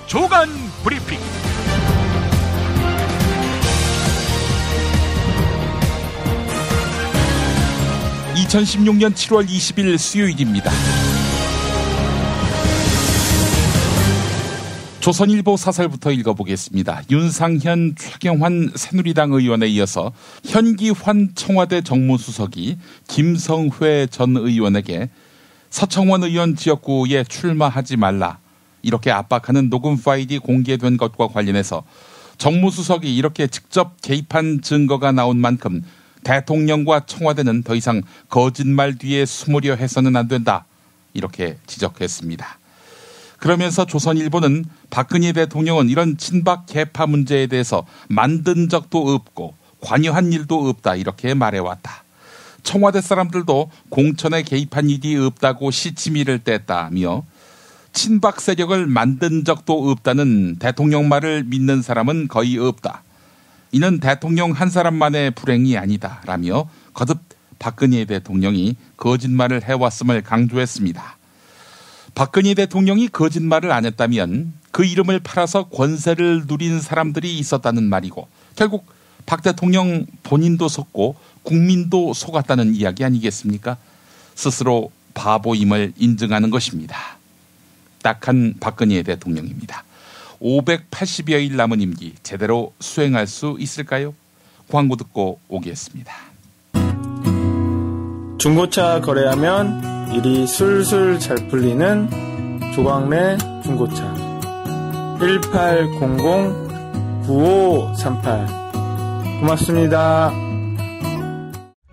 주간 브리핑. (2016년 7월 20일) 수요일입니다. 조선일보 사설부터 읽어보겠습니다. 윤상현, 최경환 새누리당 의원에 이어서 현기환 청와대 정무수석이 김성회 전 의원에게 서청원 의원 지역구에 출마하지 말라, 이렇게 압박하는 녹음 파일이 공개된 것과 관련해서 정무수석이 이렇게 직접 개입한 증거가 나온 만큼 대통령과 청와대는 더 이상 거짓말 뒤에 숨으려 해서는 안 된다, 이렇게 지적했습니다. 그러면서 조선일보는 박근혜 대통령은 이런 친박 계파 문제에 대해서 만든 적도 없고 관여한 일도 없다, 이렇게 말해왔다. 청와대 사람들도 공천에 개입한 일이 없다고 시치미를 뗐다며 친박 세력을 만든 적도 없다는 대통령 말을 믿는 사람은 거의 없다. 이는 대통령 한 사람만의 불행이 아니다 라며 거듭 박근혜 대통령이 거짓말을 해왔음을 강조했습니다. 박근혜 대통령이 거짓말을 안 했다면 그 이름을 팔아서 권세를 누린 사람들이 있었다는 말이고, 결국 박 대통령 본인도 속고 국민도 속았다는 이야기 아니겠습니까? 스스로 바보임을 인증하는 것입니다. 딱한 박근혜 대통령입니다. 580여일 남은 임기 제대로 수행할 수 있을까요? 광고 듣고 오겠습니다. 중고차 거래하면 일이 술술 잘 풀리는 조광래 중고차. 1800-9538 고맙습니다.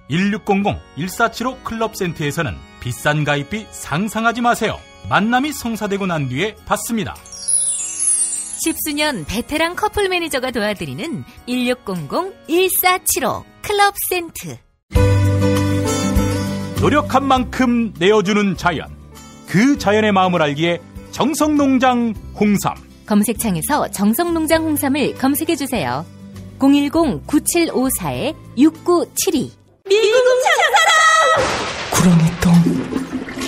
1600-1475 클럽센터에서는 비싼 가입비 상상하지 마세요. 만남이 성사되고 난 뒤에 받습니다. 10수년 베테랑 커플 매니저가 도와드리는 1600-1475 클럽센터. 노력한 만큼 내어주는 자연, 그 자연의 마음을 알기에 정성농장 홍삼. 검색창에서 정성농장 홍삼을 검색해주세요. 010-9754-6972. 미궁 장사랑! 구렁이똥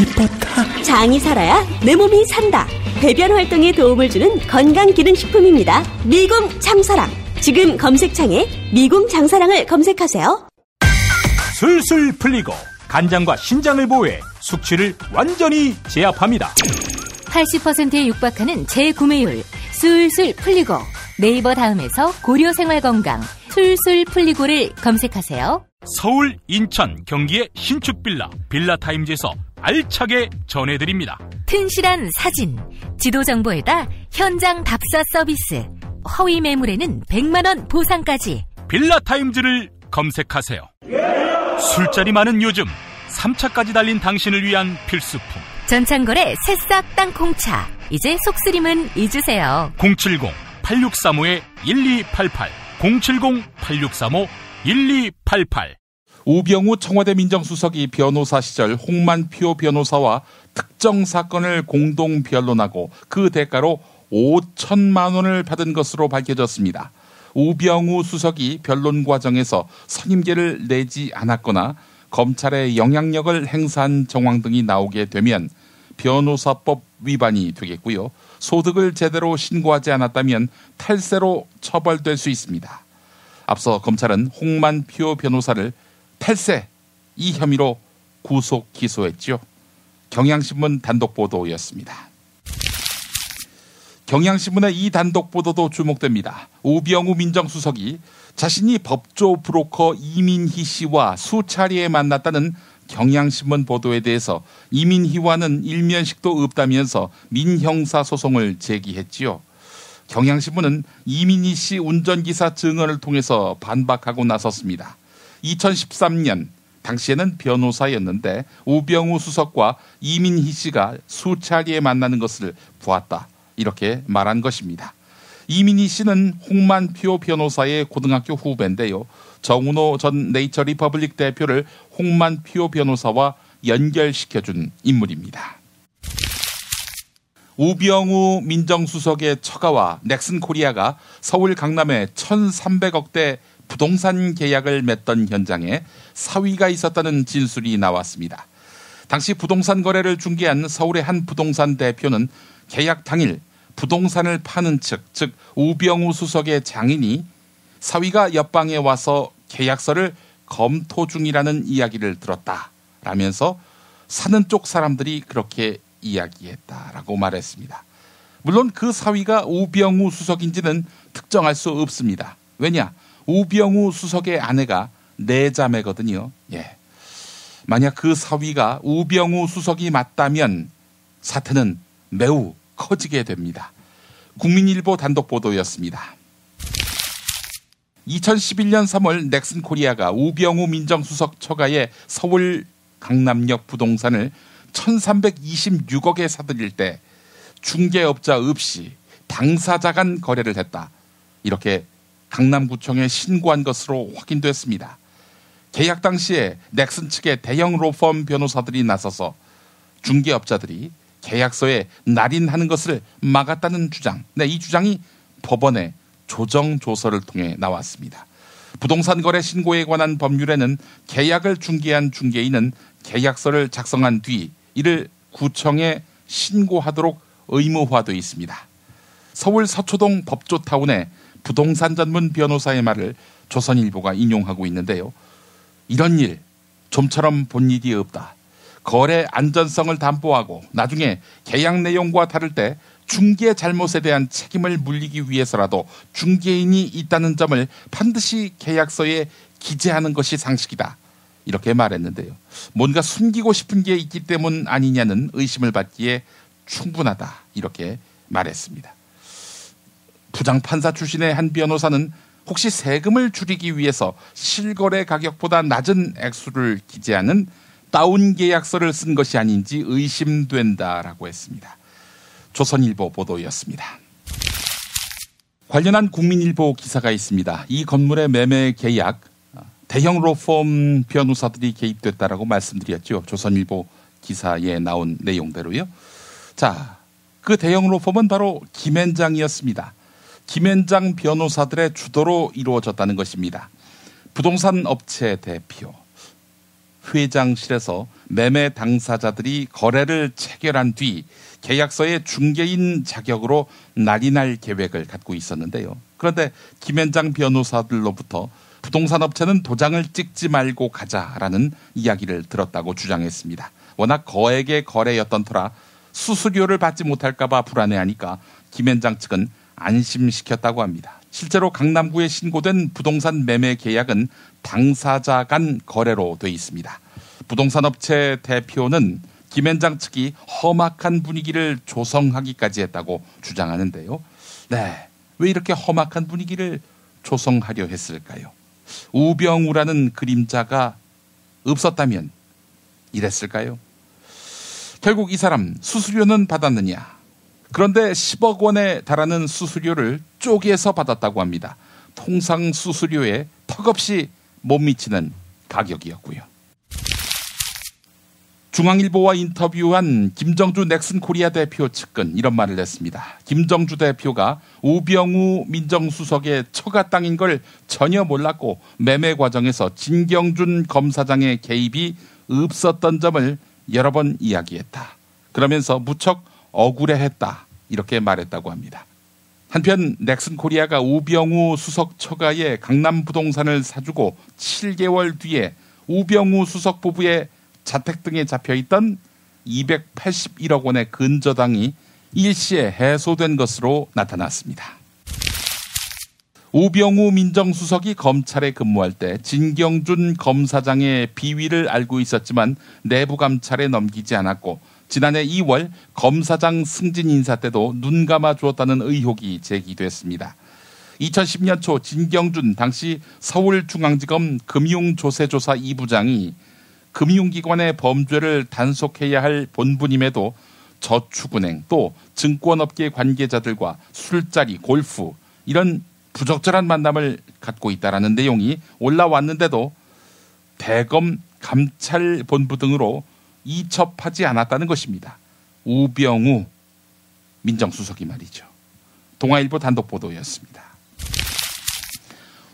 이뻤다. 장이 살아야 내 몸이 산다. 배변 활동에 도움을 주는 건강기능식품입니다. 미궁 장사랑. 지금 검색창에 미궁 장사랑을 검색하세요. 술술 풀리고 간장과 신장을 보호해 숙취를 완전히 제압합니다. 80%에 육박하는 재구매율, 술술 풀리고. 네이버 다음에서 고려생활건강 술술 풀리고를 검색하세요. 서울, 인천, 경기의 신축 빌라, 빌라타임즈에서 알차게 전해드립니다. 튼실한 사진, 지도 정보에다 현장 답사 서비스, 허위 매물에는 100만원 보상까지. 빌라타임즈를 검색하세요. 술자리 많은 요즘 3차까지 달린 당신을 위한 필수품, 전창걸의 새싹 땅콩차. 이제 속쓰림은 잊으세요. 070-8635-1288 070-8635-1288. 우병우 청와대 민정수석이 변호사 시절 홍만표 변호사와 특정 사건을 공동 변론하고 그 대가로 5천만 원을 받은 것으로 밝혀졌습니다. 우병우 수석이 변론 과정에서 선임계를 내지 않았거나 검찰의 영향력을 행사한 정황 등이 나오게 되면 변호사법 위반이 되겠고요. 소득을 제대로 신고하지 않았다면 탈세로 처벌될 수 있습니다. 앞서 검찰은 홍만표 변호사를 탈세, 이 혐의로 구속 기소했죠. 경향신문 단독 보도였습니다. 경향신문의 이 단독 보도도 주목됩니다. 우병우 민정수석이 자신이 법조 브로커 이민희 씨와 수차례에 만났다는 경향신문 보도에 대해서 이민희와는 일면식도 없다면서 민형사 소송을 제기했지요. 경향신문은 이민희 씨 운전기사 증언을 통해서 반박하고 나섰습니다. 2013년 당시에는 변호사였는데 우병우 수석과 이민희 씨가 수차례에 만나는 것을 보았다, 이렇게 말한 것입니다. 이민희 씨는 홍만표 변호사의 고등학교 후배인데요. 정운호 전 네이처 리퍼블릭 대표를 홍만표 변호사와 연결시켜준 인물입니다. 우병우 민정수석의 처가와 넥슨코리아가 서울 강남에 1,300억대 부동산 계약을 맺던 현장에 사위가 있었다는 진술이 나왔습니다. 당시 부동산 거래를 중개한 서울의 한 부동산 대표는 계약 당일 부동산을 파는 측, 즉 우병우 수석의 장인이 사위가 옆방에 와서 계약서를 검토 중이라는 이야기를 들었다라면서 사는 쪽 사람들이 그렇게 이야기했다라고 말했습니다. 물론 그 사위가 우병우 수석인지는 특정할 수 없습니다. 왜냐? 우병우 수석의 아내가 내자매거든요. 예. 만약 그 사위가 우병우 수석이 맞다면 사태는 매우 커지게 됩니다. 국민일보 단독 보도였습니다. 2011년 3월 넥슨 코리아가 우병우 민정수석 처가의 서울 강남역 부동산을 1326억에 사들일 때 중개업자 없이 당사자 간 거래를 했다. 이렇게 강남구청에 신고한 것으로 확인됐습니다. 계약 당시에 넥슨 측의 대형 로펌 변호사들이 나서서 중개업자들이 계약서에 날인하는 것을 막았다는 주장. 네, 이 주장이 법원에 조정조서를 통해 나왔습니다. 부동산 거래 신고에 관한 법률에는 계약을 중개한 중개인은 계약서를 작성한 뒤 이를 구청에 신고하도록 의무화되어 있습니다. 서울 서초동 법조타운의 부동산 전문 변호사의 말을 조선일보가 인용하고 있는데요. 이런 일 좀처럼 본 일이 없다. 거래 안전성을 담보하고 나중에 계약 내용과 다를 때 중개 잘못에 대한 책임을 물리기 위해서라도 중개인이 있다는 점을 반드시 계약서에 기재하는 것이 상식이다. 이렇게 말했는데요. 뭔가 숨기고 싶은 게 있기 때문 아니냐는 의심을 받기에 충분하다. 이렇게 말했습니다. 부장판사 출신의 한 변호사는 혹시 세금을 줄이기 위해서 실거래 가격보다 낮은 액수를 기재하는 다운 계약서를 쓴 것이 아닌지 의심된다라고 했습니다. 조선일보 보도였습니다. 관련한 국민일보 기사가 있습니다. 이 건물의 매매 계약 대형 로펌 변호사들이 개입됐다라고 말씀드렸죠. 조선일보 기사에 나온 내용대로요. 자, 그 대형 로펌은 바로 김앤장이었습니다. 김앤장 변호사들의 주도로 이루어졌다는 것입니다. 부동산 업체 대표, 회장실에서 매매 당사자들이 거래를 체결한 뒤 계약서에 중개인 자격으로 날인할 계획을 갖고 있었는데요. 그런데 김앤장 변호사들로부터 부동산 업체는 도장을 찍지 말고 가자라는 이야기를 들었다고 주장했습니다. 워낙 거액의 거래였던 터라 수수료를 받지 못할까 봐 불안해하니까 김앤장 측은 안심시켰다고 합니다. 실제로 강남구에 신고된 부동산 매매 계약은 당사자 간 거래로 돼 있습니다. 부동산 업체 대표는 김앤장 측이 험악한 분위기를 조성하기까지 했다고 주장하는데요. 네, 왜 이렇게 험악한 분위기를 조성하려 했을까요? 우병우라는 그림자가 없었다면 이랬을까요? 결국 이 사람 수수료는 받았느냐? 그런데 10억 원에 달하는 수수료를 쪼개서 받았다고 합니다. 통상 수수료에 턱없이 못 미치는 가격이었고요. 중앙일보와 인터뷰한 김정주 넥슨 코리아 대표 측은 이런 말을 했습니다. 김정주 대표가 우병우 민정수석의 처가 땅인 걸 전혀 몰랐고 매매 과정에서 진경준 검사장의 개입이 없었던 점을 여러 번 이야기했다. 그러면서 무척 억울해했다. 이렇게 말했다고 합니다. 한편 넥슨 코리아가 우병우 수석 처가에 강남 부동산을 사주고 7개월 뒤에 우병우 수석 부부의 자택 등에 잡혀있던 281억 원의 근저당이 일시에 해소된 것으로 나타났습니다. 우병우 민정수석이 검찰에 근무할 때 진경준 검사장의 비위를 알고 있었지만 내부 감찰에 넘기지 않았고 지난해 2월 검사장 승진 인사 때도 눈 감아 주었다는 의혹이 제기됐습니다. 2010년 초 진경준 당시 서울중앙지검 금융조세조사 2부장이 금융기관의 범죄를 단속해야 할 본분임에도 저축은행 또 증권업계 관계자들과 술자리, 골프 이런 부적절한 만남을 갖고 있다는 내용이 올라왔는데도 대검 감찰본부 등으로 이첩하지 않았다는 것입니다. 우병우 민정수석이 말이죠. 동아일보 단독 보도였습니다.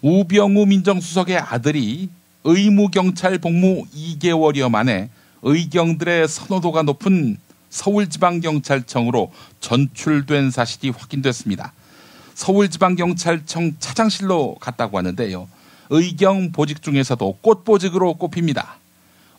우병우 민정수석의 아들이 의무경찰 복무 2개월여 만에 의경들의 선호도가 높은 서울지방경찰청으로 전출된 사실이 확인됐습니다. 서울지방경찰청 차장실로 갔다고 하는데요. 의경 보직 중에서도 꽃보직으로 꼽힙니다.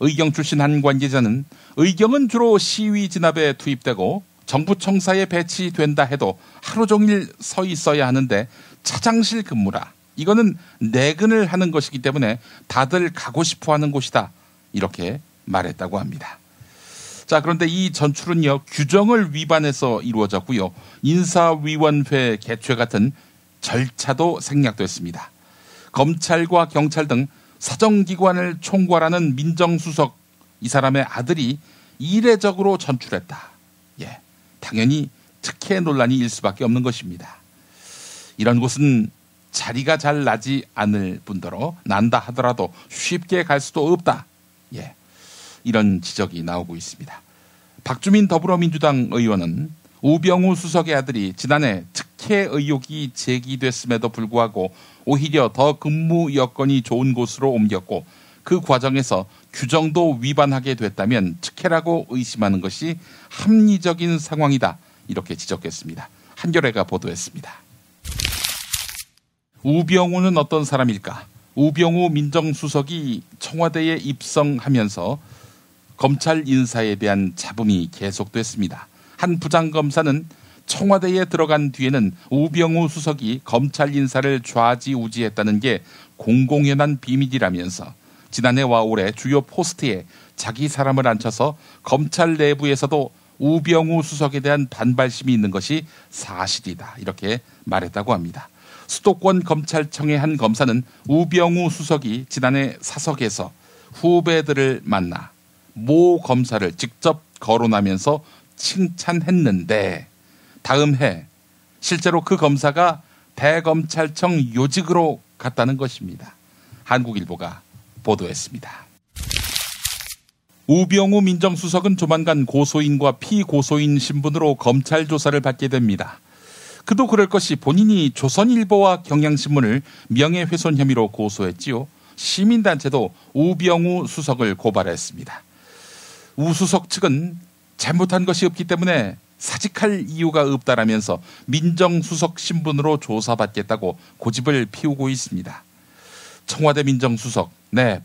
의경 출신 한 관계자는 의경은 주로 시위 진압에 투입되고 정부 청사에 배치된다 해도 하루 종일 서 있어야 하는데 차장실 근무라. 이거는 내근을 하는 것이기 때문에 다들 가고 싶어 하는 곳이다. 이렇게 말했다고 합니다. 자, 그런데 이 전출은요, 규정을 위반해서 이루어졌고요. 인사위원회 개최 같은 절차도 생략됐습니다. 검찰과 경찰 등 사정기관을 총괄하는 민정수석, 이 사람의 아들이 이례적으로 전출했다. 예, 당연히 특혜 논란이 일 수밖에 없는 것입니다. 이런 곳은 자리가 잘 나지 않을 뿐더러 난다 하더라도 쉽게 갈 수도 없다. 예, 이런 지적이 나오고 있습니다. 박주민 더불어민주당 의원은 우병우 수석의 아들이 지난해 특혜 의혹이 제기됐음에도 불구하고 오히려 더 근무 여건이 좋은 곳으로 옮겼고 그 과정에서 규정도 위반하게 됐다면 특혜라고 의심하는 것이 합리적인 상황이다. 이렇게 지적했습니다. 한겨레가 보도했습니다. 우병우는 어떤 사람일까? 우병우 민정수석이 청와대에 입성하면서 검찰 인사에 대한 잡음이 계속됐습니다. 한 부장검사는 청와대에 들어간 뒤에는 우병우 수석이 검찰 인사를 좌지우지했다는 게 공공연한 비밀이라면서 지난해와 올해 주요 포스트에 자기 사람을 앉혀서 검찰 내부에서도 우병우 수석에 대한 반발심이 있는 것이 사실이다. 이렇게 말했다고 합니다. 수도권 검찰청의 한 검사는 우병우 수석이 지난해 사석에서 후배들을 만나 모 검사를 직접 거론하면서 칭찬했는데 다음 해 실제로 그 검사가 대검찰청 요직으로 갔다는 것입니다. 한국일보가 보도했습니다. 우병우 민정수석은 조만간 고소인과 피고소인 신분으로 검찰 조사를 받게 됩니다. 그도 그럴 것이 본인이 조선일보와 경향신문을 명예훼손 혐의로 고소했지요. 시민단체도 우병우 수석을 고발했습니다. 우 수석 측은 잘못한 것이 없기 때문에 사직할 이유가 없다라면서 민정수석 신분으로 조사받겠다고 고집을 피우고 있습니다. 청와대 민정수석,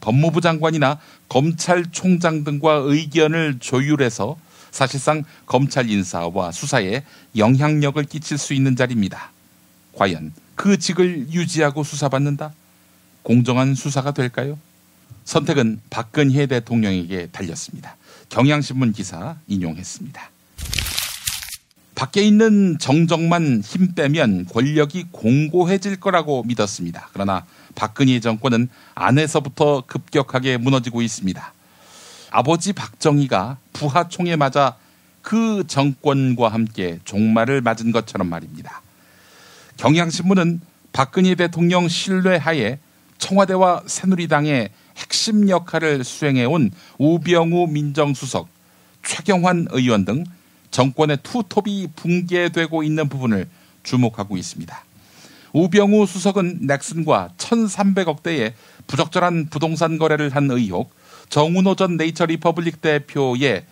법무부 장관이나 검찰총장 등과 의견을 조율해서 사실상 검찰 인사와 수사에 영향력을 끼칠 수 있는 자리입니다. 과연 그 직을 유지하고 수사받는다? 공정한 수사가 될까요? 선택은 박근혜 대통령에게 달렸습니다. 경향신문 기사 인용했습니다. 밖에 있는 정적만 힘 빼면 권력이 공고해질 거라고 믿었습니다. 그러나 박근혜 정권은 안에서부터 급격하게 무너지고 있습니다. 아버지 박정희가 부하총에 맞아 그 정권과 함께 종말을 맞은 것처럼 말입니다. 경향신문은 박근혜 대통령 신뢰하에 청와대와 새누리당의 핵심 역할을 수행해온 우병우 민정수석, 최경환 의원 등 정권의 투톱이 붕괴되고 있는 부분을 주목하고 있습니다. 우병우 수석은 넥슨과 1,300억대의 부적절한 부동산 거래를 한 의혹, 정운호 전 네이처리퍼블릭 대표의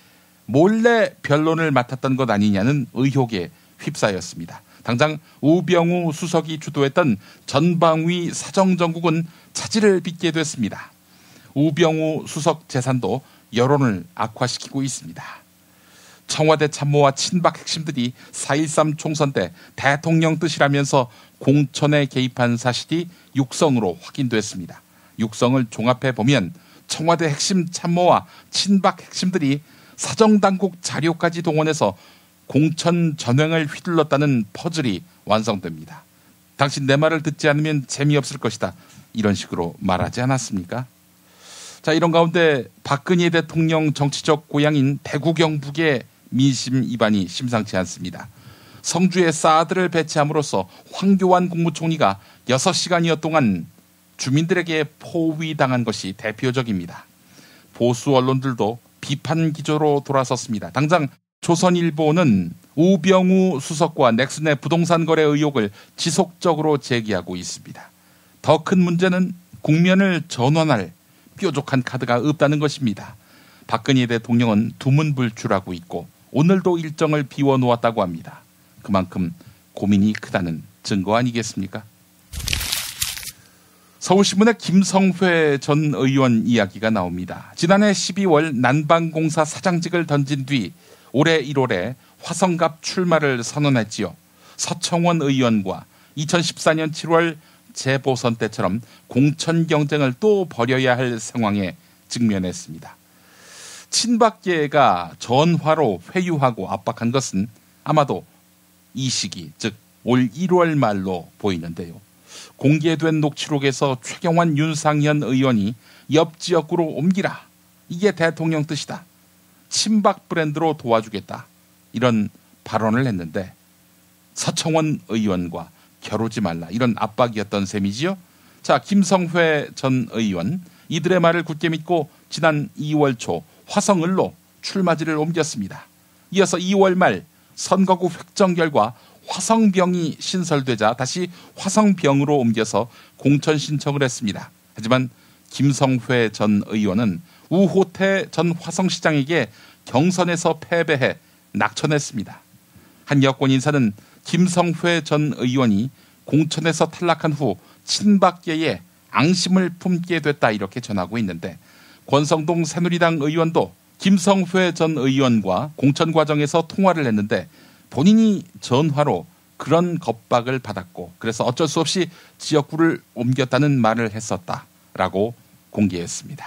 몰래 변론을 맡았던 것 아니냐는 의혹에 휩싸였습니다. 당장 우병우 수석이 주도했던 전방위 사정정국은 차질을 빚게 됐습니다. 우병우 수석 재산도 여론을 악화시키고 있습니다. 청와대 참모와 친박 핵심들이 4.13 총선 때 대통령 뜻이라면서 공천에 개입한 사실이 육성으로 확인됐습니다. 육성을 종합해 보면 청와대 핵심 참모와 친박 핵심들이 사정당국 자료까지 동원해서 공천 전횡을 휘둘렀다는 퍼즐이 완성됩니다. 당신 내 말을 듣지 않으면 재미없을 것이다. 이런 식으로 말하지 않았습니까? 자, 이런 가운데 박근혜 대통령 정치적 고향인 대구 경북의 민심 이반이 심상치 않습니다. 성주에 사드를 배치함으로써 황교안 국무총리가 6시간여 동안 주민들에게 포위당한 것이 대표적입니다. 보수 언론들도 비판 기조로 돌아섰습니다. 당장 조선일보는 우병우 수석과 넥슨의 부동산 거래 의혹을 지속적으로 제기하고 있습니다. 더 큰 문제는 국면을 전환할 뾰족한 카드가 없다는 것입니다. 박근혜 대통령은 두문불출하고 있고 오늘도 일정을 비워놓았다고 합니다. 그만큼 고민이 크다는 증거 아니겠습니까? 서울신문의 김성회 전 의원 이야기가 나옵니다. 지난해 12월 난방공사 사장직을 던진 뒤 올해 1월에 화성갑 출마를 선언했지요. 서청원 의원과 2014년 7월 재보선 때처럼 공천 경쟁을 또 벌여야 할 상황에 직면했습니다. 친박계가 전화로 회유하고 압박한 것은 아마도 이 시기, 즉 올 1월 말로 보이는데요. 공개된 녹취록에서 최경환 윤상현 의원이 옆 지역구로 옮기라. 이게 대통령 뜻이다. 친박 브랜드로 도와주겠다. 이런 발언을 했는데 서청원 의원과 겨루지 말라. 이런 압박이었던 셈이지요. 자, 김성회 전 의원 이들의 말을 굳게 믿고 지난 2월 초 화성을로 출마지를 옮겼습니다. 이어서 2월 말 선거구 획정 결과 화성병이 신설되자 다시 화성병으로 옮겨서 공천 신청을 했습니다. 하지만 김성회 전 의원은 우호태 전 화성시장에게 경선에서 패배해 낙천했습니다. 한 여권 인사는 김성회 전 의원이 공천에서 탈락한 후 친박계에 앙심을 품게 됐다 이렇게 전하고 있는데 권성동 새누리당 의원도 김성회 전 의원과 공천 과정에서 통화를 했는데 본인이 전화로 그런 겁박을 받았고 그래서 어쩔 수 없이 지역구를 옮겼다는 말을 했었다라고 공개했습니다.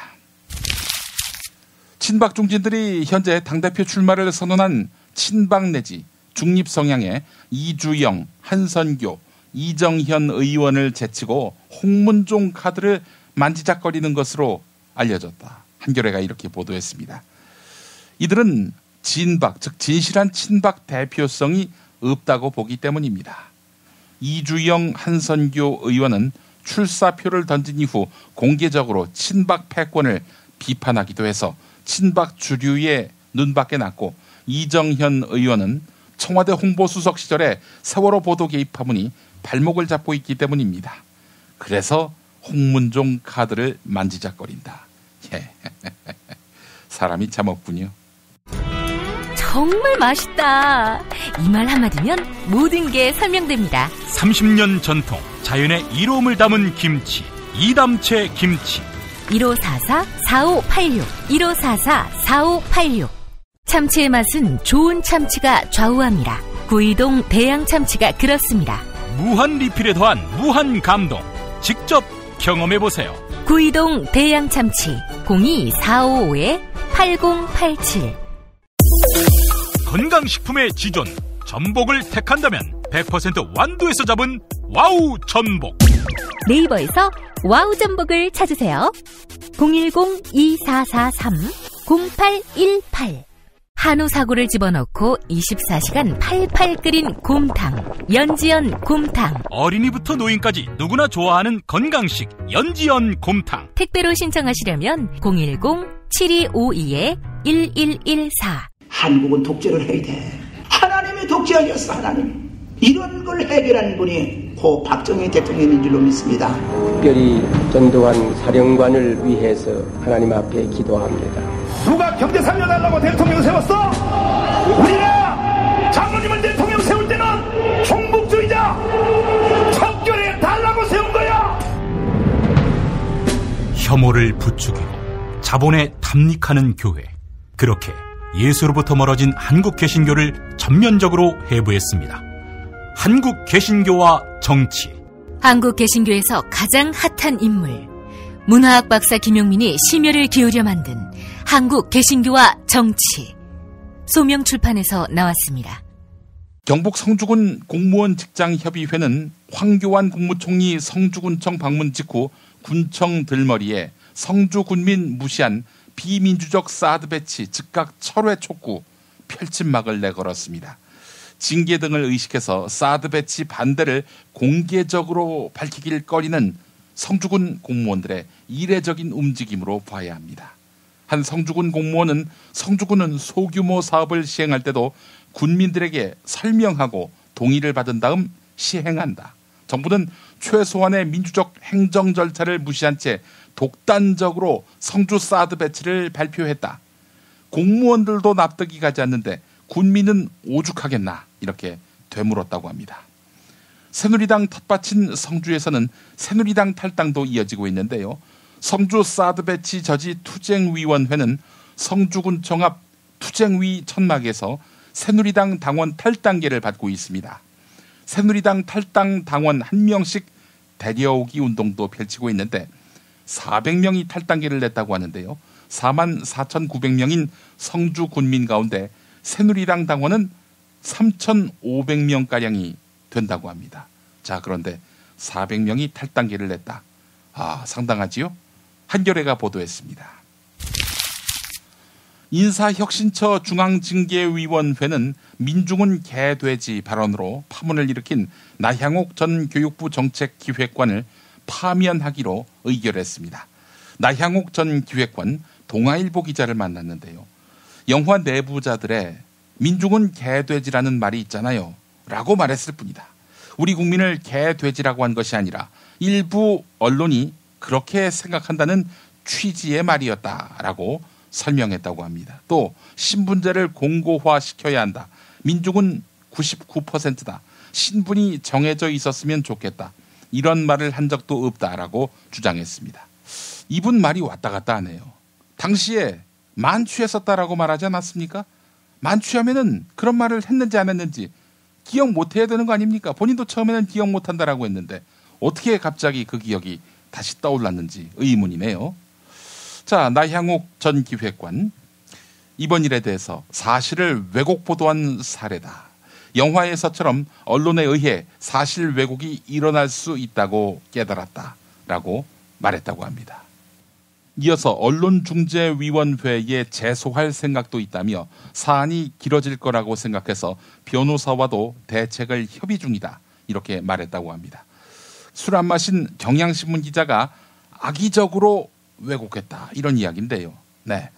친박 중진들이 현재 당대표 출마를 선언한 친박 내지 중립 성향의 이주영, 한선교, 이정현 의원을 제치고 홍문종 카드를 만지작거리는 것으로 알려졌다. 한겨레가 이렇게 보도했습니다. 이들은 진박, 즉 진실한 친박 대표성이 없다고 보기 때문입니다. 이주영, 한선교 의원은 출사표를 던진 이후 공개적으로 친박 패권을 비판하기도 해서 친박 주류의 눈밖에 났고 이정현 의원은 청와대 홍보수석 시절에 세월호 보도 개입 파문이 발목을 잡고 있기 때문입니다. 그래서 홍문종 카드를 만지작거린다. 예. 사람이 참 없군요. 정말 맛있다. 이 말 한마디면 모든 게 설명됩니다. 30년 전통 자연의 이로움을 담은 김치 이담채 김치 1544-4586 1544-4586 참치의 맛은 좋은 참치가 좌우합니다. 구이동 대양 참치가 그렇습니다. 무한 리필에 더한 무한 감동 직접 경험해보세요. 구이동 대양 참치 02-455-8087 건강식품의 지존 전복을 택한다면 100% 완도에서 잡은 와우 전복. 네이버에서 와우 전복을 찾으세요. 010-2443-0818 한우 사고를 집어넣고 24시간 팔팔 끓인 곰탕 연지연 곰탕. 어린이부터 노인까지 누구나 좋아하는 건강식 연지연 곰탕. 택배로 신청하시려면 010-7252-1114 한국은 독재를 해야 돼. 하나님이 독재하셨어. 하나님. 이런 걸 해결하는 분이 고 박정희 대통령인 줄로 믿습니다. 특별히 전두환 사령관을 위해서 하나님 앞에 기도합니다. 누가 경제 살려달라고 대통령 세웠어? 우리가 장로님을 대통령 세울 때는 종북주의자 척결해 달라고 세운 거야. 혐오를 부추기고 자본에 탐닉하는 교회. 그렇게 예수로부터 멀어진 한국 개신교를 전면적으로 해부했습니다. 한국 개신교와 정치. 한국 개신교에서 가장 핫한 인물 문화학 박사 김용민이 심혈을 기울여 만든 한국 개신교와 정치. 소명출판에서 나왔습니다. 경북 성주군 공무원 직장협의회는 황교안 국무총리 성주군청 방문 직후 군청 들머리에 성주군민 무시한 비민주적 사드 배치 즉각 철회 촉구 펼침막을 내걸었습니다. 징계 등을 의식해서 사드 배치 반대를 공개적으로 밝히길 꺼리는 성주군 공무원들의 이례적인 움직임으로 봐야 합니다. 한 성주군 공무원은 성주군은 소규모 사업을 시행할 때도 군민들에게 설명하고 동의를 받은 다음 시행한다. 정부는 최소한의 민주적 행정 절차를 무시한 채 독단적으로 성주 사드 배치를 발표했다. 공무원들도 납득이 가지 않는데 군민은 오죽하겠나 이렇게 되물었다고 합니다. 새누리당 텃밭인 성주에서는 새누리당 탈당도 이어지고 있는데요. 성주 사드 배치 저지 투쟁위원회는 성주군청 앞 투쟁위 천막에서 새누리당 당원 탈당계를 받고 있습니다. 새누리당 탈당 당원 1명씩 데려오기 운동도 펼치고 있는데 400명이 탈당계를 냈다고 하는데요. 44,900명인 성주 군민 가운데 새누리당 당원은 3,500명가량이 된다고 합니다. 자, 그런데 400명이 탈당계를 냈다. 상당하지요? 한겨레가 보도했습니다. 인사혁신처 중앙징계위원회는 민중은 개돼지 발언으로 파문을 일으킨 나향욱 전 교육부 정책기획관을 파면하기로 의결했습니다. 나향욱 전 기획관 동아일보 기자를 만났는데요. 영화 내부자들의 민중은 개돼지라는 말이 있잖아요 라고 말했을 뿐이다. 우리 국민을 개돼지라고 한 것이 아니라 일부 언론이 그렇게 생각한다는 취지의 말이었다라고 설명했다고 합니다. 또 신분제를 공고화시켜야 한다. 민중은 99%다. 신분이 정해져 있었으면 좋겠다. 이런 말을 한 적도 없다라고 주장했습니다. 이분 말이 왔다 갔다 하네요. 당시에 만취했었다라고 말하지 않았습니까? 만취하면은 그런 말을 했는지 안 했는지 기억 못해야 되는 거 아닙니까? 본인도 처음에는 기억 못한다라고 했는데 어떻게 갑자기 그 기억이 다시 떠올랐는지 의문이네요. 자, 나향욱 전 기획관, 이번 일에 대해서 사실을 왜곡 보도한 사례다. 영화에서처럼 언론에 의해 사실 왜곡이 일어날 수 있다고 깨달았다라고 말했다고 합니다. 이어서 언론중재위원회에 제소할 생각도 있다며 사안이 길어질 거라고 생각해서 변호사와도 대책을 협의 중이다. 이렇게 말했다고 합니다. 술 안 마신 경향신문 기자가 악의적으로 왜곡했다. 이런 이야기인데요. 네,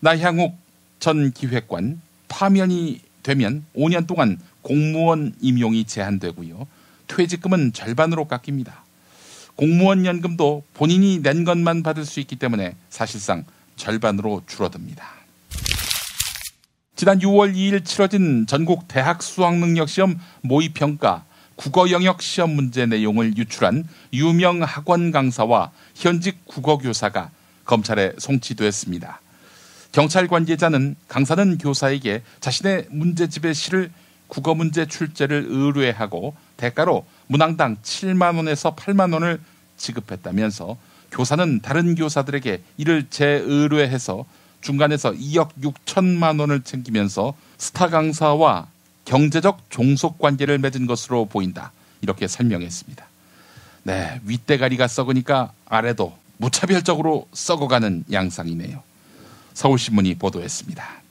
나향욱 전 기획관 파면이 되면 5년 동안 공무원 임용이 제한되고요. 퇴직금은 절반으로 깎입니다. 공무원 연금도 본인이 낸 것만 받을 수 있기 때문에 사실상 절반으로 줄어듭니다. 지난 6월 2일 치러진 전국 대학 수학능력시험 모의평가 국어 영역 시험 문제 내용을 유출한 유명 학원 강사와 현직 국어교사가 검찰에 송치됐습니다. 경찰 관계자는 강사는 교사에게 자신의 문제집의 시를 국어 문제 출제를 의뢰하고 대가로 문항당 7만 원에서 8만 원을 지급했다면서 교사는 다른 교사들에게 이를 재의뢰해서 중간에서 2억 6천만 원을 챙기면서 스타 강사와 경제적 종속 관계를 맺은 것으로 보인다. 이렇게 설명했습니다. 네, 윗대가리가 썩으니까 아래도 무차별적으로 썩어가는 양상이네요. 서울신문이 보도했습니다.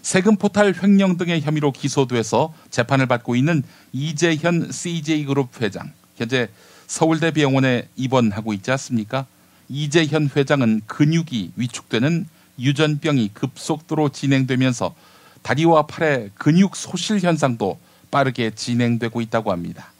세금 포탈 횡령 등의 혐의로 기소돼서 재판을 받고 있는 이재현 CJ그룹 회장, 현재 서울대병원에 입원하고 있지 않습니까? 이재현 회장은 근육이 위축되는 유전병이 급속도로 진행되면서 다리와 팔의 근육 소실 현상도 빠르게 진행되고 있다고 합니다.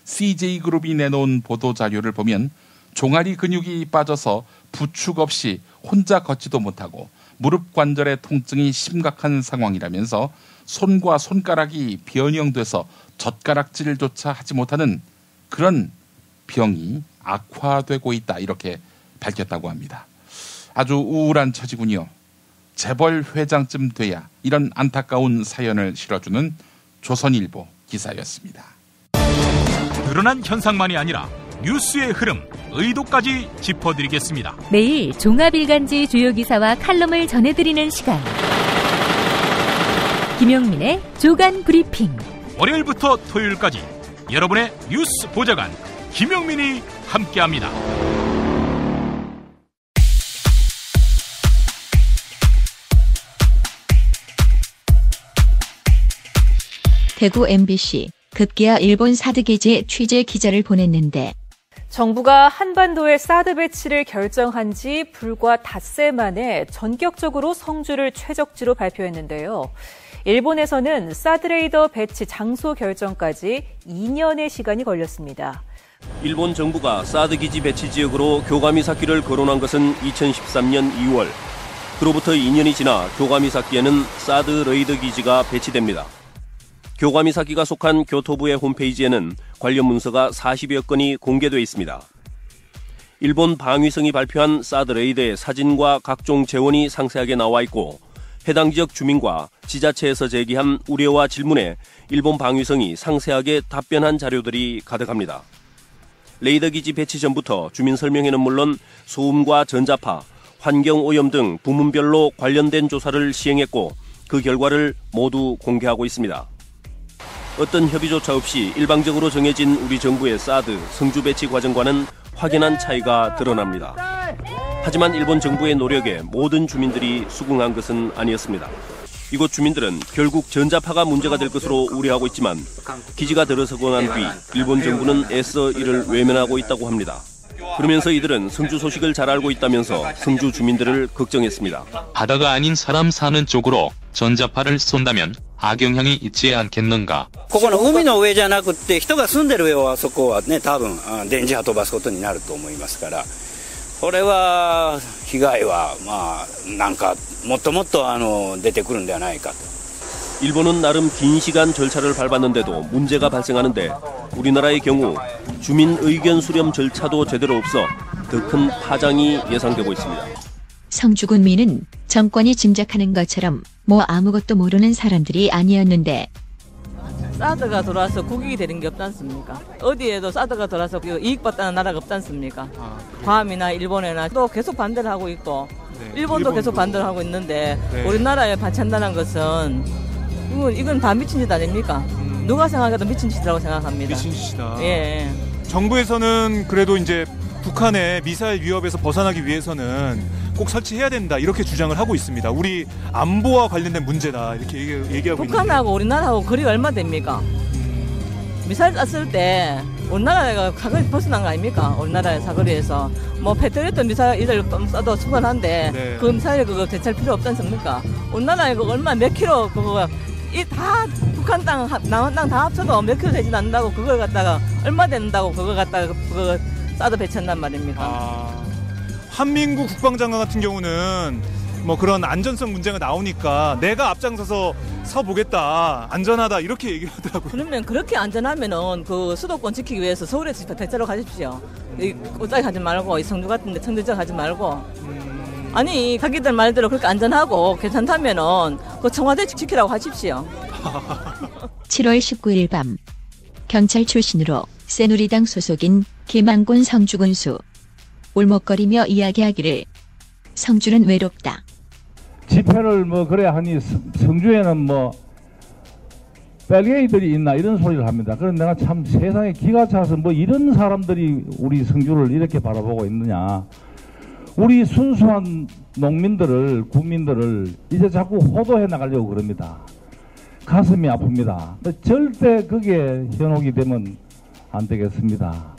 CJ그룹이 내놓은 보도자료를 보면 종아리 근육이 빠져서 부축 없이 혼자 걷지도 못하고 무릎 관절의 통증이 심각한 상황이라면서 손과 손가락이 변형돼서 젓가락질조차 하지 못하는 그런 병이 악화되고 있다. 이렇게 밝혔다고 합니다. 아주 우울한 처지군요. 재벌 회장쯤 돼야 이런 안타까운 사연을 실어주는 조선일보 기사였습니다. 드러난 현상만이 아니라 뉴스의 흐름, 의도까지 짚어드리겠습니다. 매일 종합일간지 주요 기사와 칼럼을 전해드리는 시간. 김용민의 조간 브리핑. 월요일부터 토요일까지 여러분의 뉴스 보좌관 김용민이 함께합니다. 대구 MBC 급기야 일본 사드 기지에 취재 기자를 보냈는데 정부가 한반도의 사드 배치를 결정한 지 불과 닷새 만에 전격적으로 성주를 최적지로 발표했는데요. 일본에서는 사드 레이더 배치 장소 결정까지 2년의 시간이 걸렸습니다. 일본 정부가 사드 기지 배치 지역으로 교과미사키를 거론한 것은 2013년 2월. 그로부터 2년이 지나 교과미사키에는 사드 레이더 기지가 배치됩니다. 교과미사키가 속한 교토부의 홈페이지에는 관련 문서가 40여 건이 공개되어 있습니다. 일본 방위성이 발표한 사드 레이더의 사진과 각종 재원이 상세하게 나와 있고 해당 지역 주민과 지자체에서 제기한 우려와 질문에 일본 방위성이 상세하게 답변한 자료들이 가득합니다. 레이더 기지 배치 전부터 주민 설명회는 물론 소음과 전자파, 환경오염 등 부문별로 관련된 조사를 시행했고 그 결과를 모두 공개하고 있습니다. 어떤 협의조차 없이 일방적으로 정해진 우리 정부의 사드 성주 배치 과정과는 확연한 차이가 드러납니다. 하지만 일본 정부의 노력에 모든 주민들이 수긍한 것은 아니었습니다. 이곳 주민들은 결국 전자파가 문제가 될 것으로 우려하고 있지만 기지가 들어서고 난 뒤 일본 정부는 애써 이를 외면하고 있다고 합니다. 그러면서 이들은 성주 소식을 잘 알고 있다면서 성주 주민들을 걱정했습니다. 바다가 아닌 사람 사는 쪽으로 전자파를 쏜다면 악영향이 있지 않겠는가. ここの海の上じゃなくって人が住んでる上はそこはね多分電磁波飛ばすことになると思いますから、これは被害はなんかもっともっと出てくるんではないかと。 일본은 나름 긴 시간 절차를 밟았는데도 문제가 발생하는데 우리나라의 경우 주민 의견 수렴 절차도 제대로 없어 더 큰 파장이 예상되고 있습니다. 성주군민은 정권이 짐작하는 것처럼 아무것도 모르는 사람들이 아니었는데 사드가 들어와서 국익이 되는 게 없지 않습니까? 어디에도 사드가 들어와서 이익받다는 나라가 없지 않습니까? 괌이나 일본이나 또 계속 반대를 하고 있고 일본도 계속 반대를 하고 있는데 우리나라에 반찬다는 것은 이건 다 미친 짓 아닙니까? 누가 생각해도 미친 짓이라고 생각합니다. 미친 짓이다. 예. 정부에서는 그래도 이제 북한의 미사일 위협에서 벗어나기 위해서는 꼭 설치해야 된다 이렇게 주장을 하고 있습니다. 우리 안보와 관련된 문제다 이렇게 얘기하고 있는데 북한하고 우리나라하고 거리가 얼마 됩니까? 미사일 쐈을 때 우리나라가 사거리 벗어난 거 아닙니까? 우리나라의 사거리에서 패트리어트 미사일을 쏴도 충분한데 그 미사일 그거 대체할 필요 없지 않습니까? 우리나라에 얼마 몇 킬로 그거 다 북한 땅, 남한 땅 다 합쳐도 몇 킬로 되진 않는다고 그걸 갖다가 얼마 된다고 그걸 갖다가 그거 사드 배치한단 말입니까? 한민구 국방장관 같은 경우는 그런 안전성 문제가 나오니까 내가 앞장서서 서보겠다, 안전하다 이렇게 얘기를 하더라고요. 그러면 그렇게 안전하면은 그 수도권 지키기 위해서 서울에서 대체로 가십시오. 꽃다리 가지 말고 성주 같은데 청주점 가지 말고. 아니 자기들 말대로 그렇게 안전하고 괜찮다면은 그 청와대 지키라고 하십시오. 7월 19일 밤 경찰 출신으로 새누리당 소속인 김한곤 성주군수 울먹거리며 이야기하기를 성주는 외롭다. 집회를 그래야 하니 성주에는 빨갱이들이 있나 이런 소리를 합니다. 그래서 내가 참 세상에 기가 차서 이런 사람들이 우리 성주를 이렇게 바라보고 있느냐. 우리 순수한 농민들을 국민들을 이제 자꾸 호도해 나가려고 그럽니다. 가슴이 아픕니다. 절대 그게 현혹이 되면 안 되겠습니다.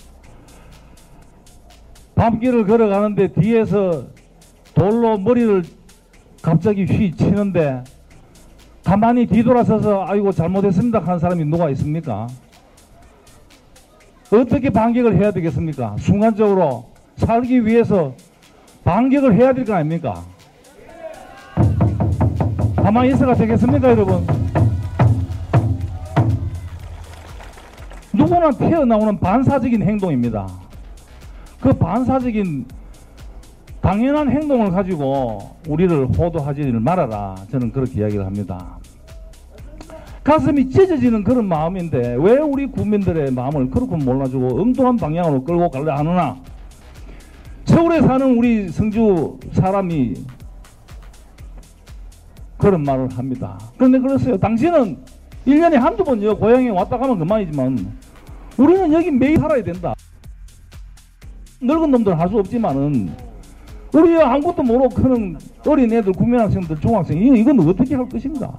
밤길을 걸어가는데 뒤에서 돌로 머리를 갑자기 휘 치는데 가만히 뒤돌아서서 아이고 잘못했습니다 하는 사람이 누가 있습니까? 어떻게 반격을 해야 되겠습니까? 순간적으로 살기 위해서 반격을 해야 될 거 아닙니까? 가만히 있어가 되겠습니까 여러분? 누구나 튀어나오는 반사적인 행동입니다. 그 반사적인 당연한 행동을 가지고 우리를 호도하지를 말아라. 저는 그렇게 이야기를 합니다. 가슴이 찢어지는 그런 마음인데 왜 우리 국민들의 마음을 그렇게 몰라주고 엉뚱한 방향으로 끌고 가려 하느냐. 서울에 사는 우리 성주 사람이 그런 말을 합니다. 그런데 그랬어요. 당신은 1년에 한두 번 고향에 왔다 가면 그만이지만 우리는 여기 매일 살아야 된다. 늙은 놈들 할 수 없지만은 우리 아무것도 모르고 크는 어린애들, 국민학생들, 중학생 이건 어떻게 할 것인가?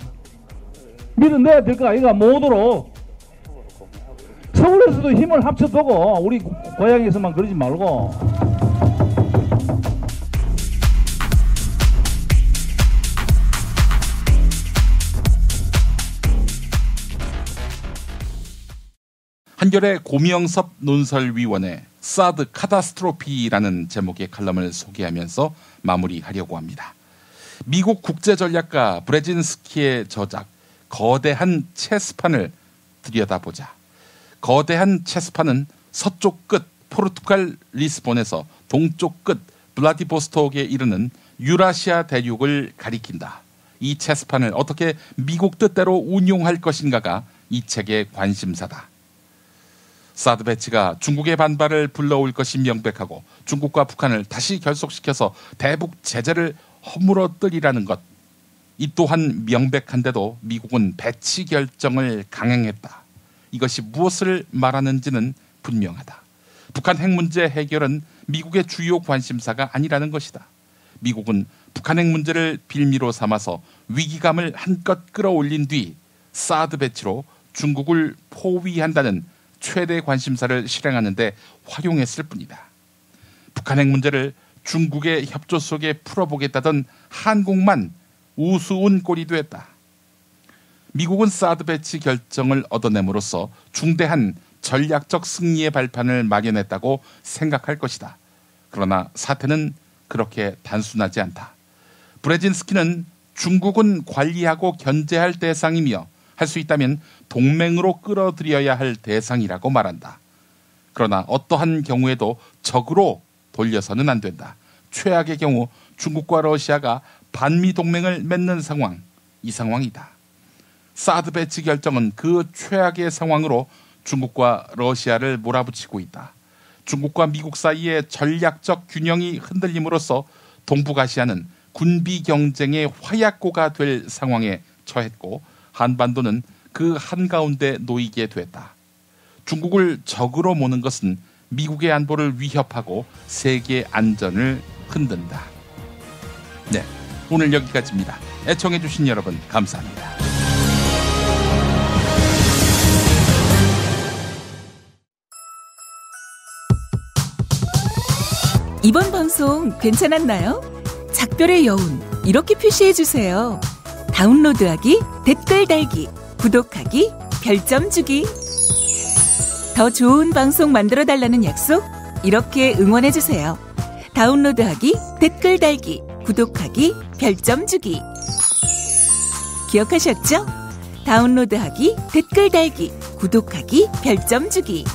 밀어내야 될 거 아이가 모두로 서울에서도 힘을 합쳐두고 우리 고향에서만 그러지 말고 한겨레 고명섭 논설위원의 사드 카타스트로피라는 제목의 칼럼을 소개하면서 마무리하려고 합니다. 미국 국제전략가 브레진스키의 저작 거대한 체스판을 들여다보자. 거대한 체스판은 서쪽 끝 포르투갈 리스본에서 동쪽 끝 블라디보스톡에 이르는 유라시아 대륙을 가리킨다. 이 체스판을 어떻게 미국 뜻대로 운용할 것인가가 이 책의 관심사다. 사드 배치가 중국의 반발을 불러올 것이 명백하고 중국과 북한을 다시 결속시켜서 대북 제재를 허물어뜨리라는 것. 이 또한 명백한데도 미국은 배치 결정을 강행했다. 이것이 무엇을 말하는지는 분명하다. 북한 핵 문제 해결은 미국의 주요 관심사가 아니라는 것이다. 미국은 북한 핵 문제를 빌미로 삼아서 위기감을 한껏 끌어올린 뒤 사드 배치로 중국을 포위한다는 최대 관심사를 실행하는 데 활용했을 뿐이다. 북한 핵 문제를 중국의 협조 속에 풀어보겠다던 한국만 우스운 꼴이 됐다. 미국은 사드 배치 결정을 얻어냄으로써 중대한 전략적 승리의 발판을 마련했다고 생각할 것이다. 그러나 사태는 그렇게 단순하지 않다. 브레진스키는 중국은 관리하고 견제할 대상이며 할 수 있다면 동맹으로 끌어들여야 할 대상이라고 말한다. 그러나 어떠한 경우에도 적으로 돌려서는 안 된다. 최악의 경우 중국과 러시아가 반미 동맹을 맺는 상황, 이 상황이다. 사드 배치 결정은 그 최악의 상황으로 중국과 러시아를 몰아붙이고 있다. 중국과 미국 사이의 전략적 균형이 흔들림으로써 동북아시아는 군비 경쟁의 화약고가 될 상황에 처했고 한반도는 그 한가운데 놓이게 됐다. 중국을 적으로 모는 것은 미국의 안보를 위협하고 세계 안전을 흔든다. 네, 오늘 여기까지입니다. 애청해주신 여러분 감사합니다. 이번 방송 괜찮았나요? 작별의 여운 이렇게 표시해주세요. 다운로드하기, 댓글 달기, 구독하기, 별점 주기. 더 좋은 방송 만들어달라는 약속 이렇게 응원해주세요. 다운로드하기, 댓글 달기, 구독하기, 별점 주기. 기억하셨죠? 다운로드하기, 댓글 달기, 구독하기, 별점 주기.